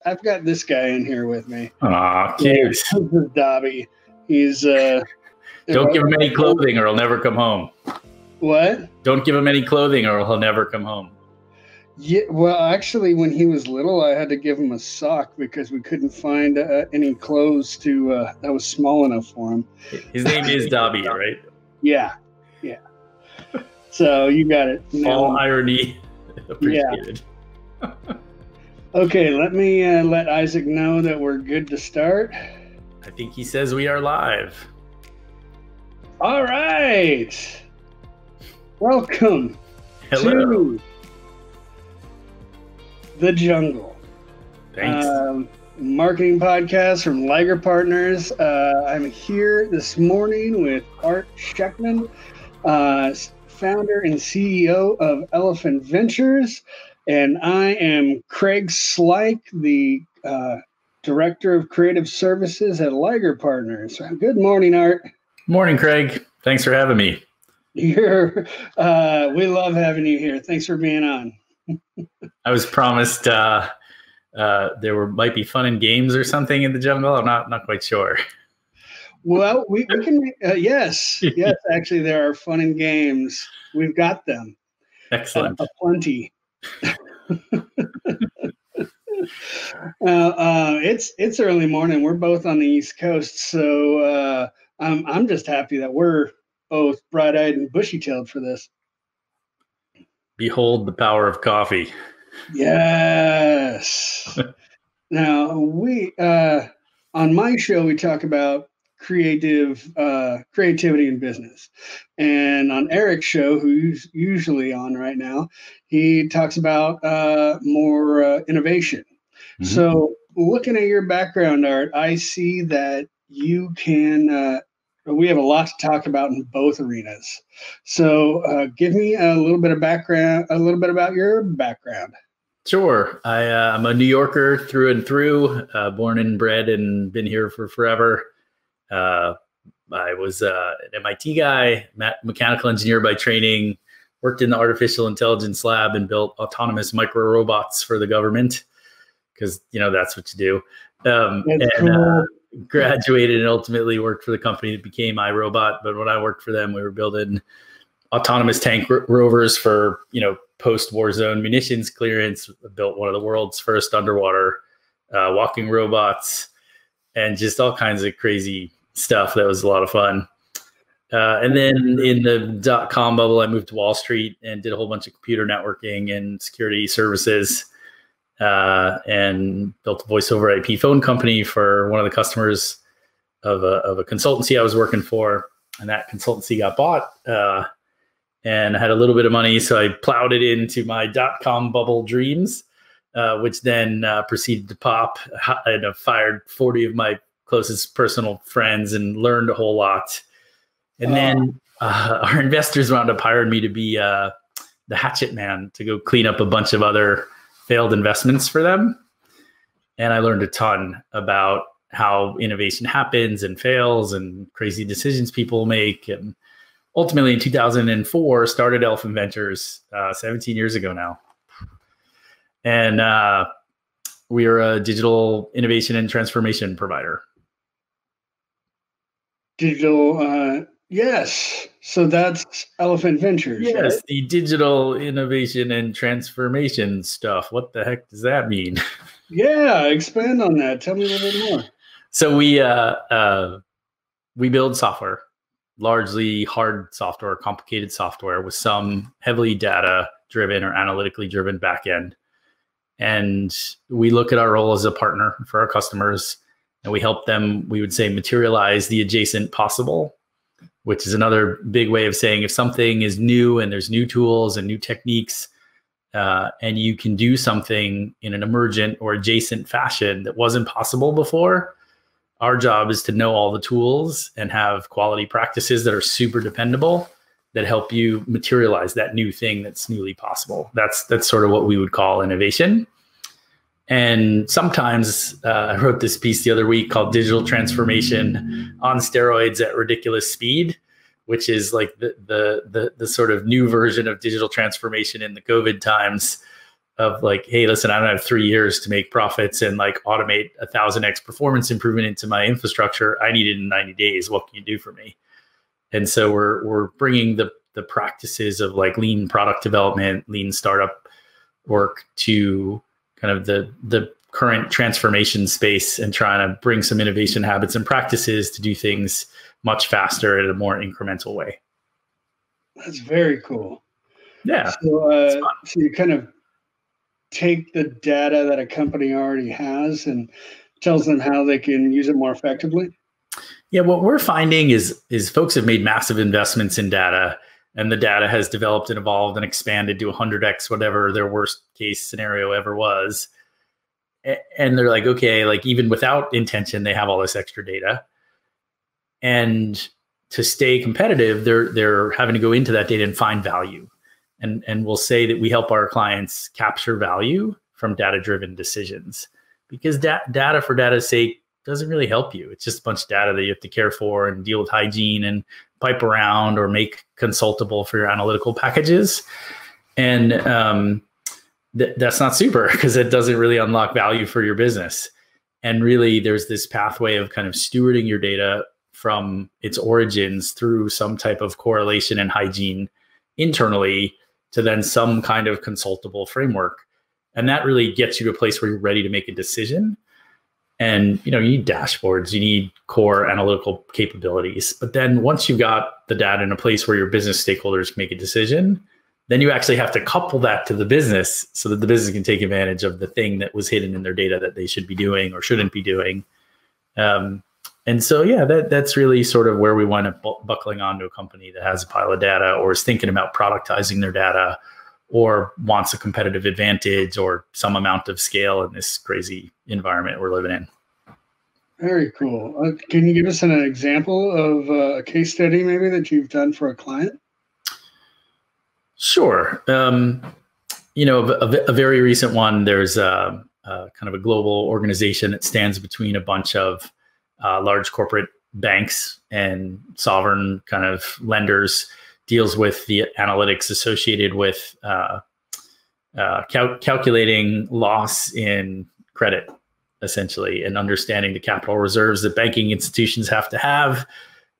I've got this guy in here with me. Aw, cute. This is Dobby. He's Don't give him any clothing or he'll never come home. What? Don't give him any clothing or he'll never come home. Yeah, well, actually, when he was little, I had to give him a sock because we couldn't find any clothes that was small enough for him. His name is Dobby, right? Yeah. So you got it. All irony appreciated. Yeah. Okay, let me let Isaac know that we're good to start. I think he says we are live. All right. Welcome Hello. to the jungle. Thanks. Marketing podcast from Liger Partners. I'm here this morning with Art Shectman, founder and CEO of Elephant Ventures, and I am Craig Slyke, the Director of Creative Services at Liger Partners. Good morning, Art. Morning, Craig. Thanks for having me. We love having you here. Thanks for being on. I was promised there might be fun and games or something in the jungle. I'm not quite sure. Well, we can. Yes. Actually, there are fun and games. We've got them. Excellent. Plenty. It's early morning. We're both on the East Coast, so I'm just happy that we're both bright-eyed and bushy-tailed for this. Behold the power of coffee. Yes. Now we on my show we talk about creativity in business, and on Eric's show, who's usually on right now, he talks about more innovation. Mm-hmm. So, looking at your background, Art, I see that you can. We have a lot to talk about in both arenas. So, give me a little bit about your background. Sure. I'm a New Yorker through and through, born and bred and been here for forever. I was an MIT guy, mechanical engineer by training, worked in the artificial intelligence lab and built autonomous micro robots for the government because, that's what you do. Graduated and ultimately worked for the company that became iRobot. But when I worked for them, we were building autonomous tank rovers for, post-war zone munitions clearance, built one of the world's first underwater walking robots, and just all kinds of crazy stuff. That was a lot of fun. And then in the .com bubble, I moved to Wall Street and did a whole bunch of computer networking and security services, and built a voice over IP phone company for one of the customers of a consultancy I was working for. And that consultancy got bought. And I had a little bit of money, so I plowed it into my .com bubble dreams, which then proceeded to pop. And I fired 40 of my closest personal friends and learned a whole lot. And then our investors wound up hiring me to be the hatchet man to go clean up a bunch of other failed investments for them. And I learned a ton about how innovation happens and fails and crazy decisions people make. And ultimately, in 2004, started Elephant Ventures 17 years ago now. And we are a digital innovation and transformation provider. Digital, yes. So that's Elephant Ventures. Yes, right? The digital innovation and transformation stuff. What the heck does that mean? Yeah, expand on that. Tell me a little bit more. So we build software. Largely hard software, complicated software with some heavily data-driven or analytically driven backend. And we look at our role as a partner for our customers, and we help them, we would say, materialize the adjacent possible, which is another big way of saying if something is new and there's new tools and new techniques, and you can do something in an emergent or adjacent fashion that wasn't possible before, our job is to know all the tools and have quality practices that are super dependable that help you materialize that new thing that's newly possible. That's sort of what we would call innovation. And sometimes I wrote this piece the other week called Digital Transformation on Steroids at Ridiculous Speed, which is like the sort of new version of digital transformation in the COVID times. of like, hey, listen, I don't have 3 years to make profits and like automate 1,000x performance improvement into my infrastructure. I need it in 90 days. What can you do for me? And so we're bringing the practices of like lean product development, lean startup work to kind of the current transformation space and trying to bring some innovation habits and practices to do things much faster in a more incremental way. That's very cool. Yeah. So you kind of take the data that a company already has and tells them how they can use it more effectively? Yeah, what we're finding is folks have made massive investments in data, and the data has developed and evolved and expanded to 100x whatever their worst case scenario ever was. And they're like, okay, like even without intention, they have all this extra data. And to stay competitive, they're having to go into that data and find value. And we'll say that we help our clients capture value from data-driven decisions, because data for data's sake doesn't really help you. It's just a bunch of data that you have to care for and deal with hygiene and pipe around or make consultable for your analytical packages. And that's not super, because it doesn't really unlock value for your business. And really, there's this pathway of kind of stewarding your data from its origins through some type of correlation and hygiene internally to then some kind of consultable framework. And that really gets you to a place where you're ready to make a decision. And, you need dashboards, you need core analytical capabilities. But then once you've got the data in a place where your business stakeholders can make a decision, then you actually have to couple that to the business so that the business can take advantage of the thing that was hidden in their data that they should be doing or shouldn't be doing. And so, yeah, that's really sort of where we wind up buckling onto a company that has a pile of data or is thinking about productizing their data or wants a competitive advantage or some amount of scale in this crazy environment we're living in. Very cool. Can you give us an example of a case study maybe that you've done for a client? Sure. A very recent one, there's kind of a global organization that stands between a bunch of large corporate banks and sovereign kind of lenders, deals with the analytics associated with calculating loss in credit, essentially, and understanding the capital reserves that banking institutions have to have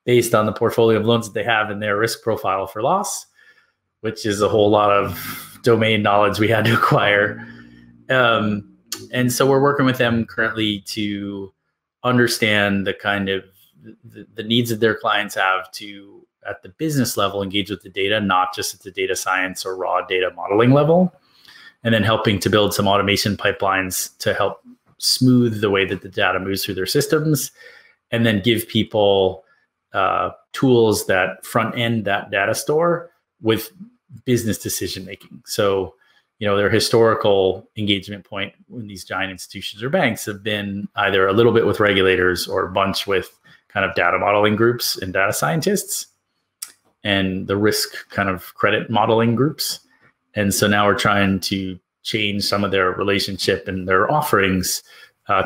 based on the portfolio of loans that they have and their risk profile for loss, which is a whole lot of domain knowledge we had to acquire. And so we're working with them currently to understand the kind of the needs that their clients have to, at the business level, engage with the data, not just at the data science or raw data modeling level, and then helping to build some automation pipelines to help smooth the way that the data moves through their systems, and then give people tools that front end that data store with business decision making. So, their historical engagement point when these giant institutions or banks have been either a little bit with regulators or a bunch with kind of data modeling groups and data scientists and the risk kind of credit modeling groups. And so now we're trying to change some of their relationship and their offerings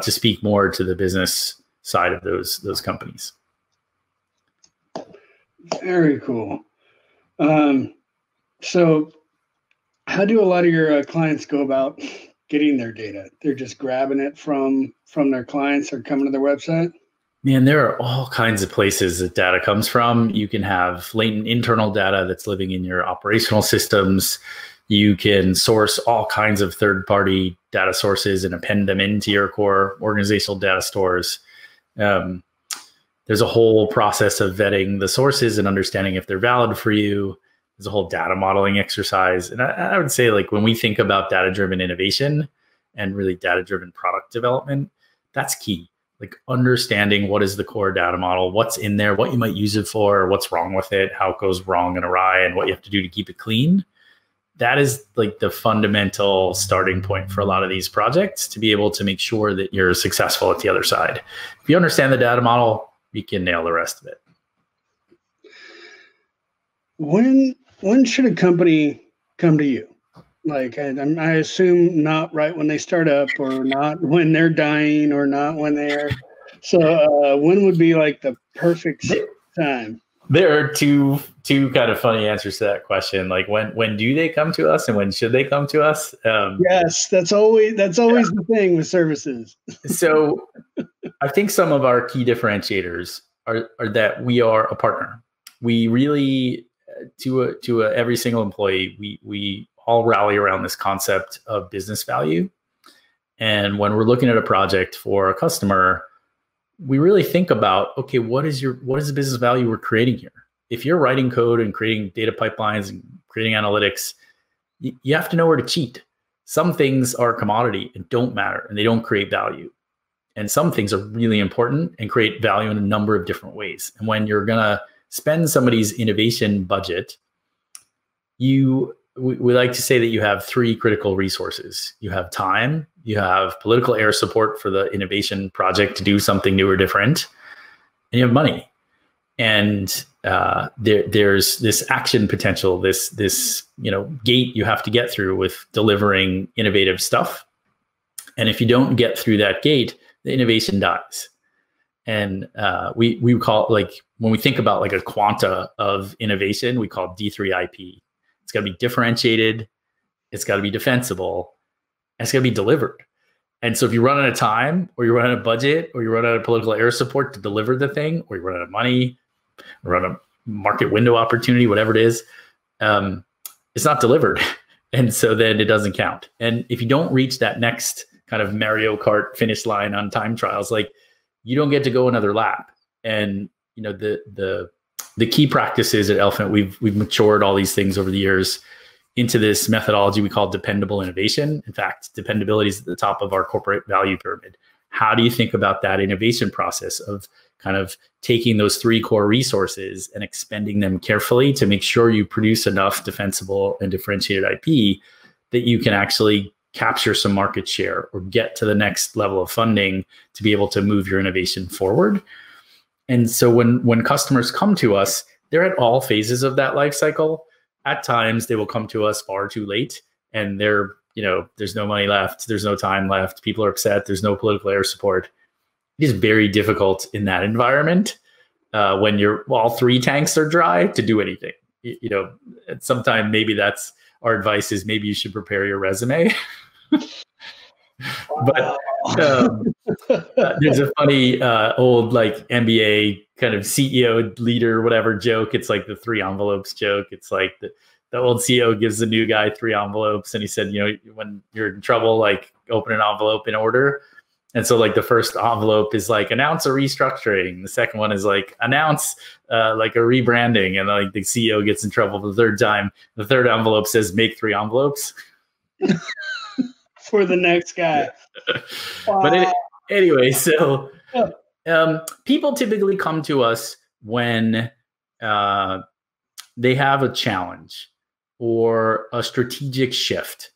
to speak more to the business side of those companies. Very cool. So how do a lot of your clients go about getting their data? They're just grabbing it from their clients or coming to their website? Man, there are all kinds of places that data comes from. You can have latent internal data that's living in your operational systems. You can source all kinds of third-party data sources and append them into your core organizational data stores. There's a whole process of vetting the sources and understanding if they're valid for you. There's a whole data modeling exercise. And I would say, like, when we think about data-driven innovation and really data-driven product development, that's key. Like, understanding what is the core data model, what's in there, what you might use it for, what's wrong with it, how it goes wrong and awry, and what you have to do to keep it clean. That is like the fundamental starting point for a lot of these projects to be able to make sure that you're successful at the other side. If you understand the data model, you can nail the rest of it. When should a company come to you? Like, I assume not right when they start up, or not when they're dying, or not when they're. So when would be like the perfect time? There are two kind of funny answers to that question. Like when do they come to us and when should they come to us? Yes, that's always the thing with services. So I think some of our key differentiators are that we are a partner. We really to every single employee, we all rally around this concept of business value. And when we're looking at a project for a customer, we really think about, okay, what is the business value we're creating here? If you're writing code and creating data pipelines and creating analytics, you have to know where to cheat. Some things are commodity and don't matter and they don't create value. And some things are really important and create value in a number of different ways. And when you're going to spend somebody's innovation budget, we like to say that you have three critical resources. You have time, you have political air support for the innovation project to do something new or different, and you have money. And there's this action potential, this gate you have to get through with delivering innovative stuff. And if you don't get through that gate, the innovation dies. And we call it, like, when we think about like a quanta of innovation, we call it D3IP. It's got to be differentiated, it's got to be defensible, and it's got to be delivered. And so if you run out of time, or you run out of budget, or you run out of political air support to deliver the thing, or you run out of money, or run a market window opportunity, whatever it is, it's not delivered. And so then it doesn't count. And if you don't reach that next kind of Mario Kart finish line on time trials, like, you don't get to go another lap. And the key practices at Elephant, we've matured all these things over the years into this methodology we call dependable innovation. In fact, dependability is at the top of our corporate value pyramid. How do you think about that innovation process of kind of taking those three core resources and expending them carefully to make sure you produce enough defensible and differentiated IP that you can actually capture some market share or get to the next level of funding to be able to move your innovation forward? And so when customers come to us, they're at all phases of that life cycle. At times, they will come to us far too late, and there's no money left, there's no time left, people are upset, there's no political air support. It is very difficult in that environment when all three tanks are dry to do anything. Sometimes maybe that's our advice, is maybe you should prepare your resume. But there's a funny old like MBA kind of CEO leader, whatever joke. It's like the 3 envelopes joke. It's like the old CEO gives the new guy 3 envelopes, and he said, when you're in trouble, like, open an envelope in order. And so like the first envelope is like, announce a restructuring. The second one is like, announce like a rebranding. And like the CEO gets in trouble the third time. The third envelope says, make 3 envelopes. For the next guy. Wow. But anyway, so people typically come to us when they have a challenge or a strategic shift,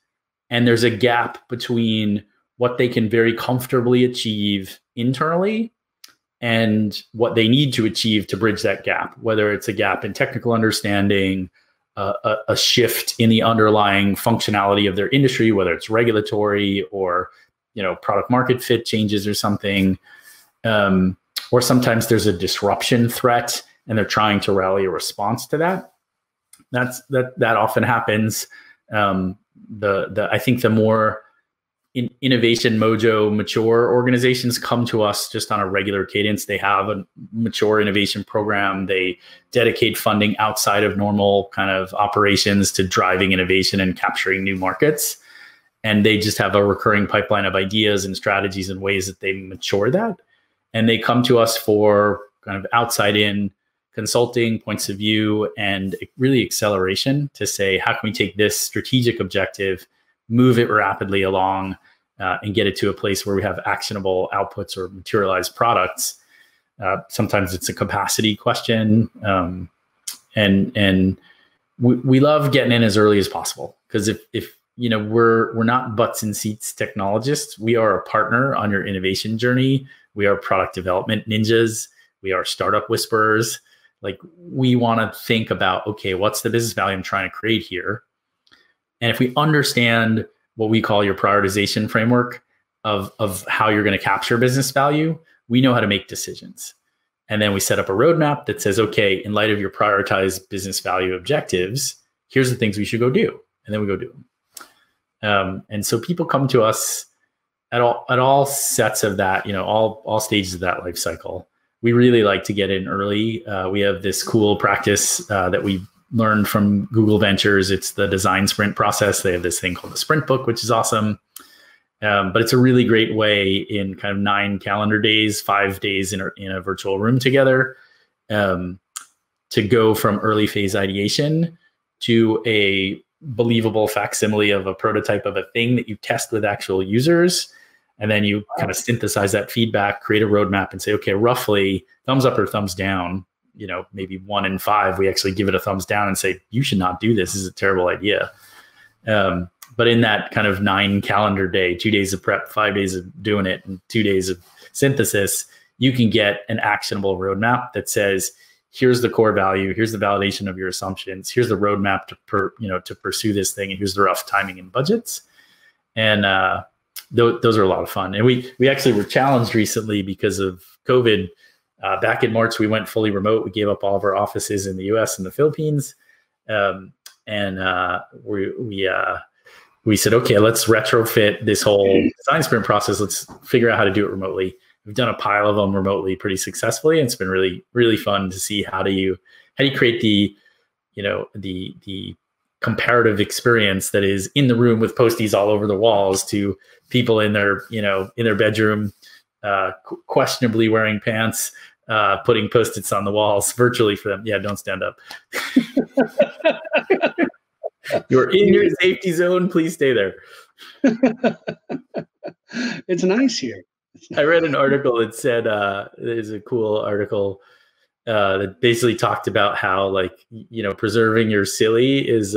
and there's a gap between what they can very comfortably achieve internally and what they need to achieve to bridge that gap, whether it's a gap in technical understanding, a shift in the underlying functionality of their industry, whether it's regulatory or product market fit changes or something, or sometimes there's a disruption threat and they're trying to rally a response to that. That often happens. I think the more innovation mojo mature organizations come to us just on a regular cadence. They have a mature innovation program. They dedicate funding outside of normal kind of operations to driving innovation and capturing new markets. And they just have a recurring pipeline of ideas and strategies and ways that they mature that. And they come to us for kind of outside in consulting, points of view, and really acceleration to say, how can we take this strategic objective, move it rapidly along, and get it to a place where we have actionable outputs or materialized products. Sometimes it's a capacity question. And we love getting in as early as possible, because if we're not butts in seats technologists, we are a partner on your innovation journey. We are product development ninjas. We are startup whisperers. Like, we want to think about, okay, what's the business value I'm trying to create here? And if we understand what we call your prioritization framework of how you're going to capture business value, we know how to make decisions. And then we set up a roadmap that says, okay, in light of your prioritized business value objectives, here's the things we should go do. And then we go do them. And so people come to us at all sets of that, all stages of that life cycle. We really like to get in early. We have this cool practice that we learned from Google Ventures. It's the design sprint process. They have this thing called the sprint book, which is awesome. But it's a really great way in kind of 9 calendar days, 5 days in a virtual room together, to go from early phase ideation to a believable facsimile of a prototype of a thing that you test with actual users. And then you kind of synthesize that feedback, create a roadmap and say, okay, roughly thumbs up or thumbs down, maybe 1 in 5, we actually give it a thumbs down and say, you should not do this. This is a terrible idea. But in that kind of 9 calendar day, 2 days of prep, 5 days of doing it, and 2 days of synthesis, you can get an actionable roadmap that says, here's the core value, here's the validation of your assumptions, here's the roadmap to pursue this thing, and here's the rough timing and budgets. And those are a lot of fun. And we actually were challenged recently because of COVID. Back in March, we went fully remote. We gave up all of our offices in the US and the Philippines. We said, okay, let's retrofit this whole design sprint process. Let's figure out how to do it remotely. We've done a pile of them remotely pretty successfully. And it's been really, really fun to see how do you create the comparative experience that is in the room with Post-its all over the walls to people in their bedroom, questionably wearing pants, putting Post-its on the walls virtually for them. Yeah, don't stand up. You're in your safety zone. Please stay there. It's nice here. I read an article that said, there's a cool article that basically talked about how, preserving your silly is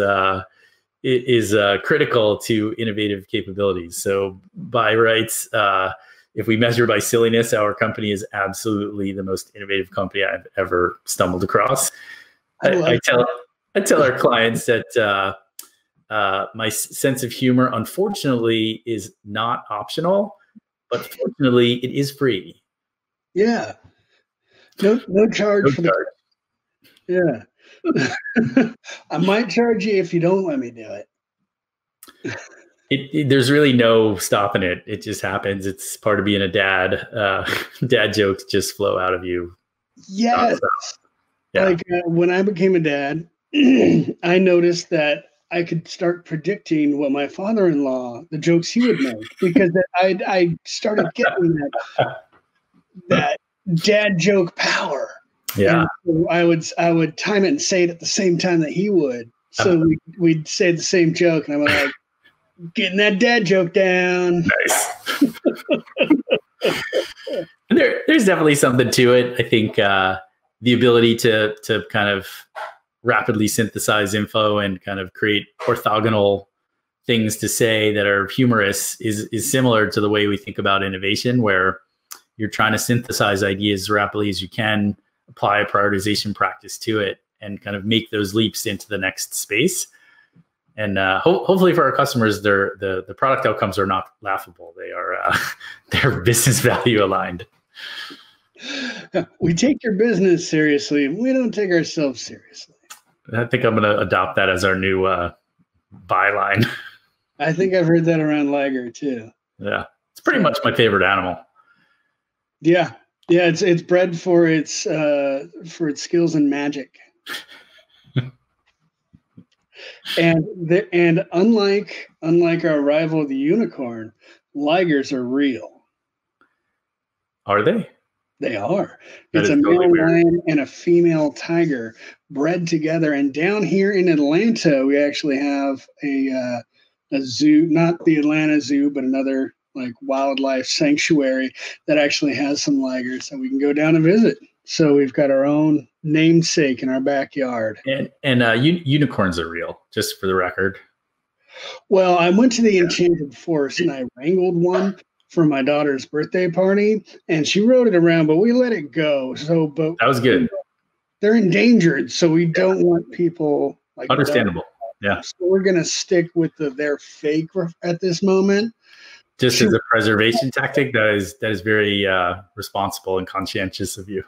critical to innovative capabilities. So by rights, if we measure by silliness, our company is absolutely the most innovative company I've ever stumbled across. I tell our clients that my sense of humor, unfortunately, is not optional, but fortunately, it is free. Yeah. No charge for charge. Yeah. I might charge you if you don't let me do it. There's really no stopping it. It just happens. It's part of being a dad. Dad jokes just flow out of you. Yes. Yeah. When I became a dad, I noticed that I could start predicting what my father-in-law, the jokes he would make, because I started getting that dad joke power. Yeah. So I would time it and say it at the same time that he would. So we'd say the same joke, and I'm like, getting that dad joke down. Nice. There's definitely something to it. I think the ability to kind of rapidly synthesize info and kind of create orthogonal things to say that are humorous is similar to the way we think about innovation, where you're trying to synthesize ideas as rapidly as you can, apply a prioritization practice to it, and kind of make those leaps into the next space. And hopefully for our customers, the product outcomes are not laughable. They are they're business value aligned. We take your business seriously. We don't take ourselves seriously. I think I'm going to adopt that as our new byline. I think I've heard that around Liger too. Yeah, it's pretty much my favorite animal. Yeah, it's bred for its skills and magic. and unlike our rival, the unicorn, Ligers are real. Are they? They are. It's a male lion and a female tiger bred together. And down here in Atlanta, we actually have a zoo, not the Atlanta Zoo, but another wildlife sanctuary that actually has some ligers that we can go down and visit. So we've got our own namesake in our backyard. And unicorns are real, just for the record. Well, I went to the Enchanted Forest and I wrangled one for my daughter's birthday party, and she rode it around, but we let it go. But that was good. They're endangered, so we don't want people understandable. Yeah. So we're gonna stick with they're fake at this moment. Just as a preservation tactic, that is very responsible and conscientious of you.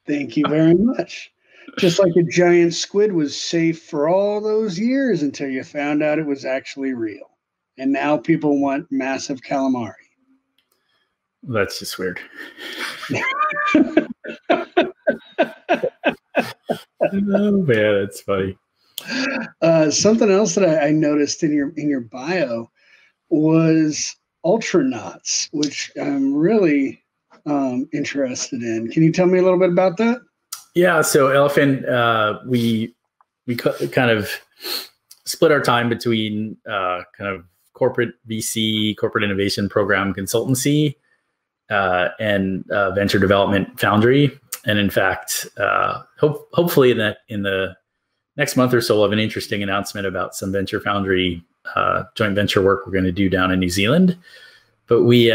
Thank you very much. Just like a giant squid was safe for all those years until you found out it was actually real. And now people want massive calamari. That's just weird. Oh man, that's funny. Something else that I noticed in your bio was Ultraknots, which I'm really interested in. Can you tell me a little bit about that? Yeah, so Elephant, we kind of split our time between kind of corporate VC, corporate innovation program consultancy, and venture development foundry. And in fact, hopefully in the next month or so, we'll have an interesting announcement about some venture foundry joint venture work we're going to do down in New Zealand. But we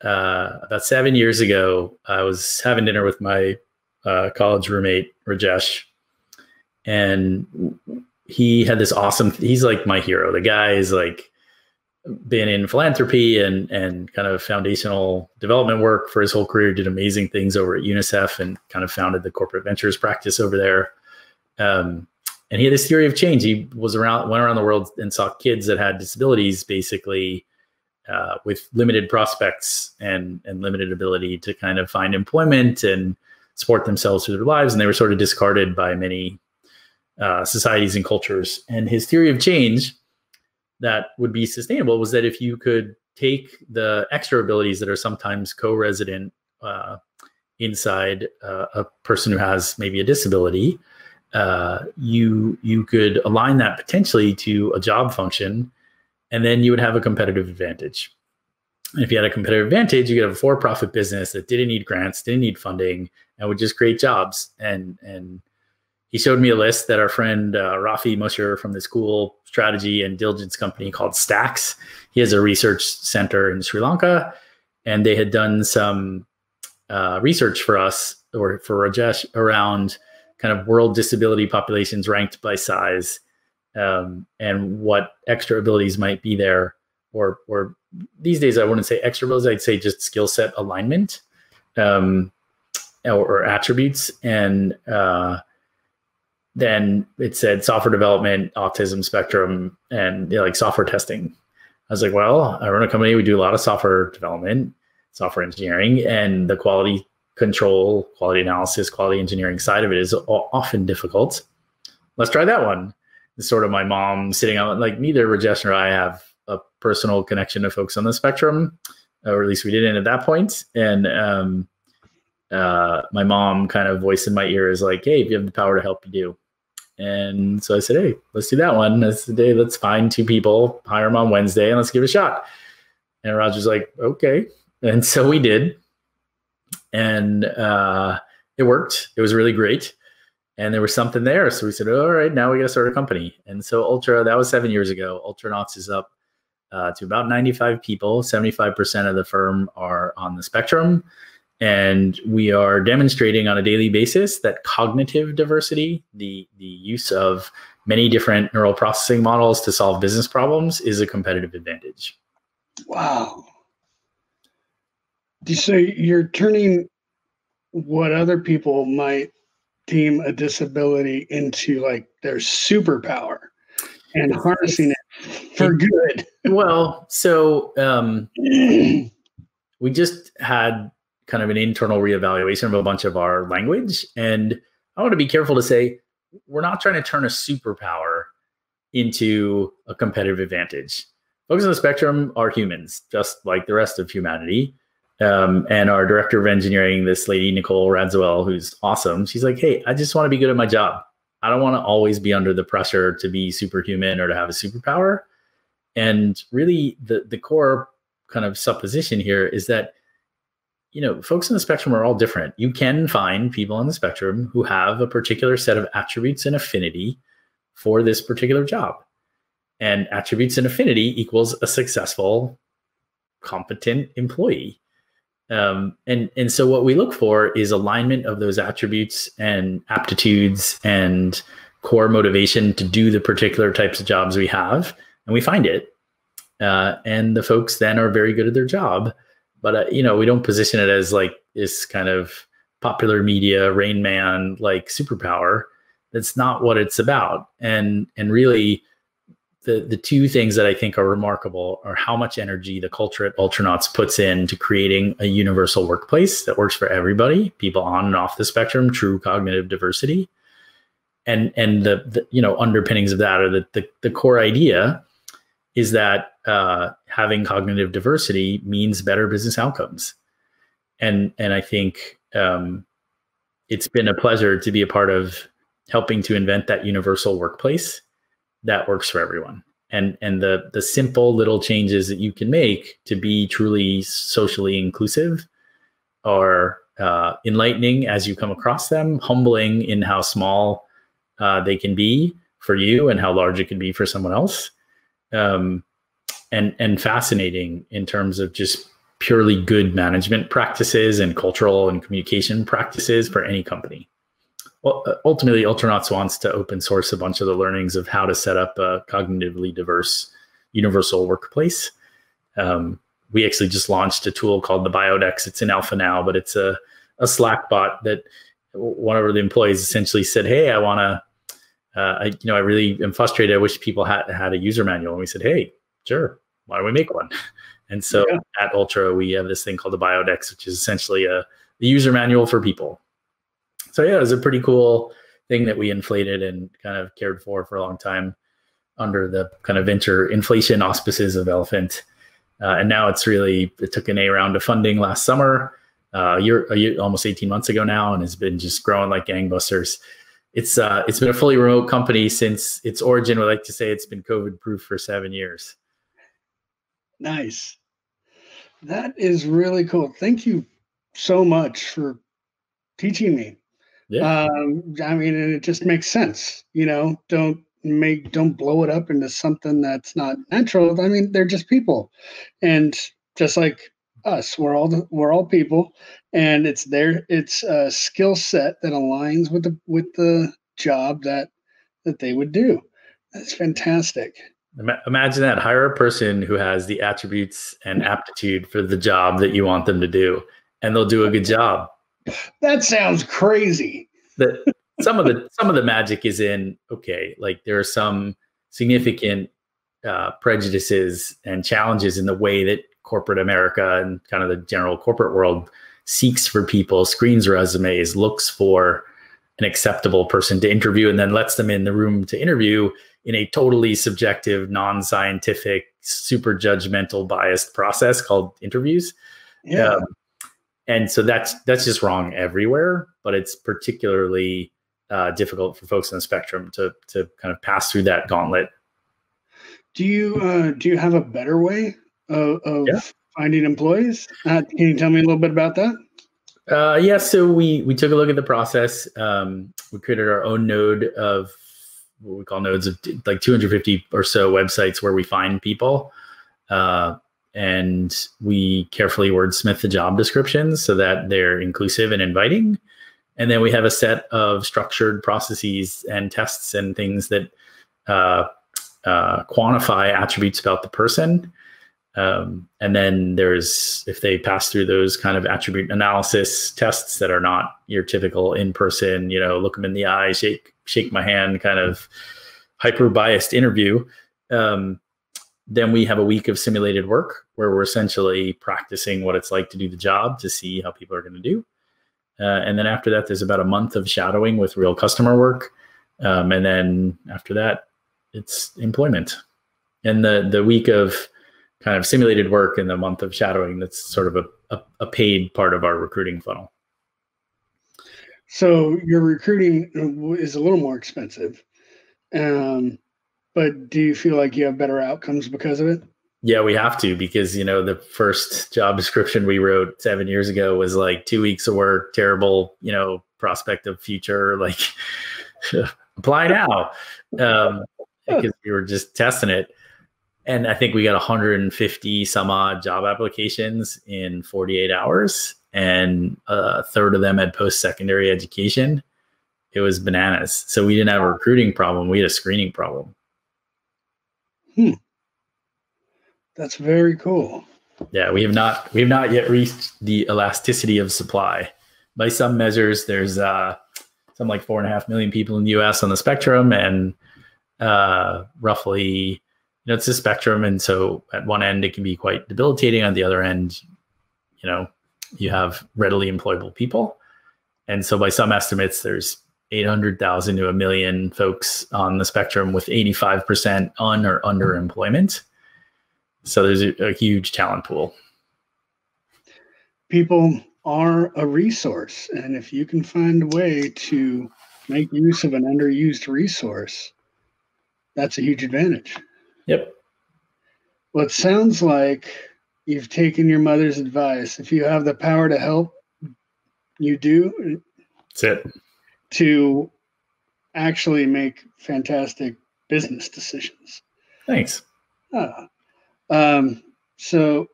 about 7 years ago, I was having dinner with my college roommate Rajesh, and he had this awesome. He's like my hero. The guy is like been in philanthropy and kind of foundational development work for his whole career. Did amazing things over at UNICEF and kind of founded the corporate ventures practice over there. And he had this theory of change. He went around the world and saw kids that had disabilities, basically with limited prospects and limited ability to kind of find employment and support themselves through their lives. And they were sort of discarded by many societies and cultures. And his theory of change that would be sustainable was that if you could take the extra abilities that are sometimes co-resident inside a person who has maybe a disability, you could align that potentially to a job function, and then you would have a competitive advantage. And if you had a competitive advantage, you could have a for-profit business that didn't need grants, didn't need funding, and would just create jobs. And he showed me a list that our friend Rafi Musher from this cool strategy and diligence company called Stacks. He has a research center in Sri Lanka, and they had done some research for us, or for Rajesh, around kind of world disability populations ranked by size, and what extra abilities might be there, or these days I wouldn't say extra abilities, I'd say just skill set alignment, or attributes. And then it said software development, autism spectrum, and like software testing. I was like, well, I run a company, we do a lot of software development, software engineering, and the quality control, quality analysis, quality engineering side of it is often difficult. Let's try that one. It's sort of my mom sitting out, like neither Rajesh nor I have a personal connection to folks on the spectrum, or at least we didn't at that point. And my mom kind of voice in my ear is like, hey, if you have the power to help, you do. And so I said, hey, let's do that one. That's the day. Let's find 2 people, hire them on Wednesday, and let's give it a shot. And Roger's like, okay. And so we did. And it worked. It was really great. And there was something there. So we said, all right, now we got to start a company. And so that was 7 years ago. Ultraknots is up to about 95 people. 75% of the firm are on the spectrum. And we are demonstrating on a daily basis that cognitive diversity, the use of many different neural processing models to solve business problems, is a competitive advantage. Wow. So you're turning what other people might deem a disability into like their superpower and harnessing it for good. Well, so we just had kind of an internal reevaluation of a bunch of our language. And I want to be careful to say, we're not trying to turn a superpower into a competitive advantage. Folks on the spectrum are humans, just like the rest of humanity. And our director of engineering, this lady, Nicole Radziwill, who's awesome, she's like, hey, I just want to be good at my job. I don't want to always be under the pressure to be superhuman or to have a superpower. And really the core kind of supposition here is that, you know, folks on the spectrum are all different. You can find people on the spectrum who have a particular set of attributes and affinity for this particular job. And attributes and affinity equals a successful, competent employee. And so what we look for is alignment of those attributes and aptitudes and core motivation to do the particular types of jobs we have. And we find it. And the folks then are very good at their job. But, you know, we don't position it as like this kind of popular media, Rain Man, like superpower. That's not what it's about. And really, the two things that I think are remarkable are how much energy the culture at Ultraknots puts into creating a universal workplace that works for everybody, people on and off the spectrum, true cognitive diversity. And the underpinnings of that are the core idea is that having cognitive diversity means better business outcomes. And I think it's been a pleasure to be a part of helping to invent that universal workplace that works for everyone. And the simple little changes that you can make to be truly socially inclusive are enlightening as you come across them, humbling in how small they can be for you and how large it can be for someone else, and fascinating in terms of just purely good management practices and cultural and communication practices for any company. Well, ultimately, Ultraknots wants to open source a bunch of the learnings of how to set up a cognitively diverse universal workplace. We actually just launched a tool called the Biodex. It's in alpha now, but it's a Slack bot that one of the employees essentially said, "Hey, I want to, I really am frustrated. I wish people had a user manual." And we said, "Hey, sure, why don't we make one?" And so at Ultra, we have this thing called the Biodex, which is essentially the user manual for people. So yeah, it was a pretty cool thing that we inflated and kind of cared for a long time under the kind of inflation auspices of Elephant. And now it took an A round of funding last summer, a year, almost 18 months ago now, and has been just growing like gangbusters. It's been a fully remote company since its origin. We like to say it's been COVID proof for 7 years. Nice. That is really cool. Thank you so much for teaching me. Yeah. I mean, and it just makes sense. Don't blow it up into something that's not natural. I mean, they're just people, and just like us, we're all people, and it's a skill set that aligns with the job that they would do. That's fantastic. Imagine that. Hire a person who has the attributes and aptitude for the job that you want them to do, and they'll do a good job. That sounds crazy. Some of the magic is in, okay, like there are some significant prejudices and challenges in the way that corporate America and kind of the general corporate world seeks for people, screens resumes, looks for an acceptable person to interview, and then lets them in the room to interview in a totally subjective, non-scientific, super judgmental, biased process called interviews. Yeah. And so that's just wrong everywhere, but it's particularly difficult for folks on the spectrum to kind of pass through that gauntlet. Do you have a better way of finding employees? Can you tell me a little bit about that? Yeah, so we took a look at the process. We created our own node of what we call nodes of like 250 or so websites where we find people. And we carefully wordsmith the job descriptions so that they're inclusive and inviting. And then we have a set of structured processes and tests and things that quantify attributes about the person. And then if they pass through those kind of attribute analysis tests that are not your typical in-person, look them in the eye, shake my hand, kind of hyper biased interview. Then we have a week of simulated work where we're essentially practicing what it's like to do the job to see how people are going to do. And then after that, there's about a month of shadowing with real customer work. And then after that, it's employment. And the week of kind of simulated work and the month of shadowing, that's sort of a paid part of our recruiting funnel. So your recruiting is a little more expensive. But do you feel like you have better outcomes because of it? Yeah, we have to, because, the first job description we wrote 7 years ago was like 2 weeks of work, terrible, prospect of future, like apply now. Because we were just testing it. And I think we got 150 some odd job applications in 48 hours. And a third of them had post-secondary education. It was bananas. So we didn't have a recruiting problem. We had a screening problem. That's very cool. Yeah, we have not yet reached the elasticity of supply. by some measures, there's some like 4.5 million people in the US on the spectrum, and roughly, it's a spectrum. And so at one end, it can be quite debilitating. On the other end, you have readily employable people. And so by some estimates, there's 800,000 to 1 million folks on the spectrum with 85% un or underemployment. So there's a huge talent pool. People are a resource. And if you can find a way to make use of an underused resource, that's a huge advantage. Yep. Well, it sounds like you've taken your mother's advice. If you have the power to help, you do. That's it. To actually make fantastic business decisions. Thanks. So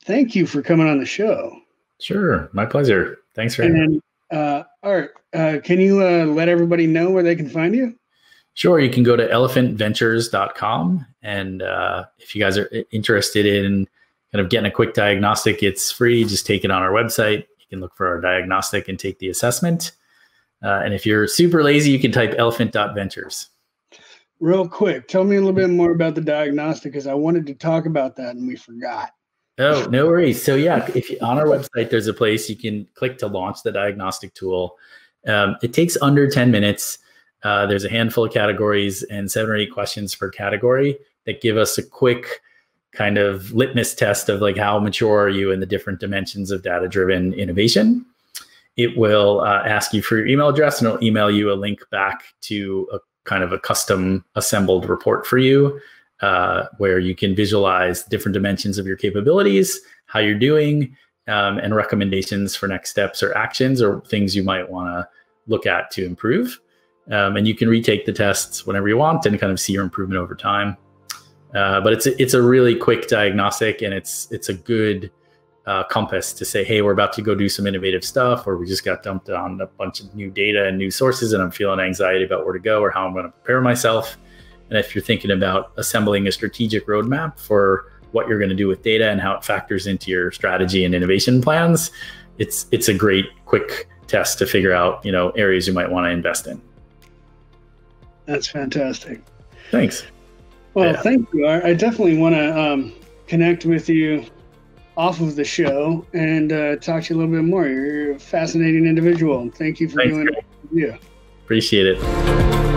thank you for coming on the show. Sure. My pleasure. Thanks for having me. Art, can you let everybody know where they can find you? Sure. You can go to elephantventures.com. And if you guys are interested in kind of getting a quick diagnostic, it's free. Just take it on our website. You can look for our diagnostic and take the assessment. And if you're super lazy, you can type elephant.ventures. Real quick, tell me a little bit more about the diagnostic, because I wanted to talk about that and we forgot. Oh, no worries. So yeah, on our website, there's a place you can click to launch the diagnostic tool. It takes under 10 minutes. There's a handful of categories and 7 or 8 questions per category that give us a quick kind of litmus test of like how mature are you in the different dimensions of data-driven innovation. It will ask you for your email address, and it'll email you a link back to a kind of a custom assembled report for you, where you can visualize different dimensions of your capabilities, how you're doing, and recommendations for next steps or actions or things you might want to look at to improve. And you can retake the tests whenever you want and kind of see your improvement over time. But it's a really quick diagnostic, and it's a good compass to say, hey, we're about to go do some innovative stuff, or we just got dumped on a bunch of new data and new sources, and I'm feeling anxiety about where to go or how I'm going to prepare myself. And if you're thinking about assembling a strategic roadmap for what you're going to do with data and how it factors into your strategy and innovation plans, it's a great quick test to figure out, areas you might want to invest in. That's fantastic. Thanks. Well, Thank you. I definitely want to connect with you off of the show and talk to you a little bit more. You're a fascinating individual. Thank you for doing it. Appreciate it.